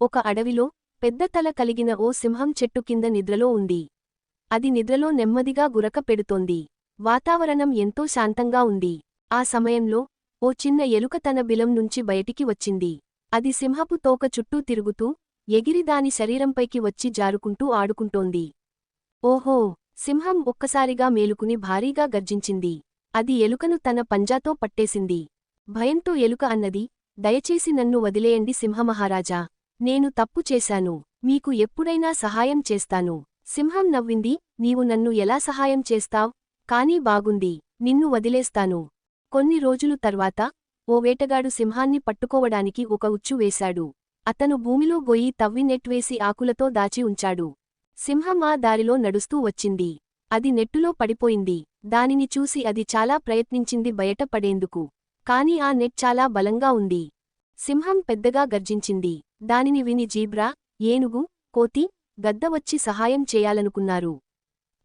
ఒక అడవిలో పెద్ద తల కలిగిన ఓ సింహం చెట్టు కింద నిద్రలో ఉంది. అది నిద్రలో నెమ్మదిగా గురక పెడుతోంది. వాతావరణం ఎంతో శాంతంగా ఉంది. ఆ సమయంలో ఓ చిన్న ఎలుక తన బిలం నుంచి బయటికి వచ్చింది. అది సింహపు తోక చుట్టూ తిరుగుతూ ఎగిరి దాని శరీరంపైకి వచ్చి జారుకుంటూ ఆడుకుంటోంది. ఓహో! సింహం ఒక్కసారిగా మేలుకుని భారీగా గర్జించింది. అది ఎలుకను తన పంజాతో పట్టేసింది. భయంతో ఎలుక అన్నది, దయచేసి నన్ను వదిలేయండి సింహమహారాజా. నేను తప్పు చేశాను. మీకు ఎప్పుడైనా సహాయం చేస్తాను. సింహం నవ్వింది, నీవు నన్ను ఎలా సహాయం చేస్తావ్? కానీ బాగుంది. నిన్ను వదిలేస్తాను. కొన్ని రోజులు తర్వాత ఓ వేటగాడు సింహాన్ని పట్టుకోవడానికి ఒక ఉచ్చు వేశాడు. అతను భూమిలో గొయ్యి తవ్వి నెట్వేసి ఆకులతో దాచి ఉంచాడు. సింహం ఆ దారిలో నడుస్తూ వచ్చింది. అది నెట్టులో పడిపోయింది. దానిని చూసి అది చాలా ప్రయత్నించింది బయట పడేందుకు. కాని ఆ నెట్ చాలా బలంగా ఉంది. సింహం పెద్దగా గర్జించింది. దానిని విని జీబ్రా, ఏనుగు, కోతి, గద్ద వచ్చి సహాయం చేయాలనుకున్నారు.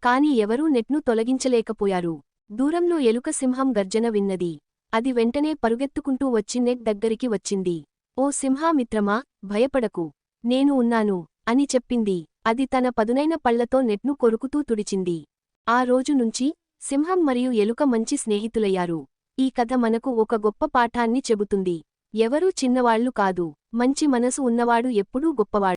కాని ఎవరూ నెట్ను తొలగించలేకపోయారు. దూరంలో ఎలుక సింహం గర్జన విన్నది. అది వెంటనే పరుగెత్తుకుంటూ వచ్చి నెట్ దగ్గరికి వచ్చింది. ఓ సింహామిత్రమా, భయపడకు. నేను ఉన్నాను అని చెప్పింది. అది తన పదునైన పళ్లతో నెట్ను కొరుకుతూ తుడిచింది. ఆ రోజు నుంచి సింహం మరియు ఎలుక మంచి స్నేహితులయ్యారు. ఈ కథ మనకు ఒక గొప్ప పాఠాన్ని చెబుతుంది. ఎవరూ చిన్నవాళ్లు కాదు. మంచి మనసు ఉన్నవాడు ఎప్పుడూ గొప్పవాడు.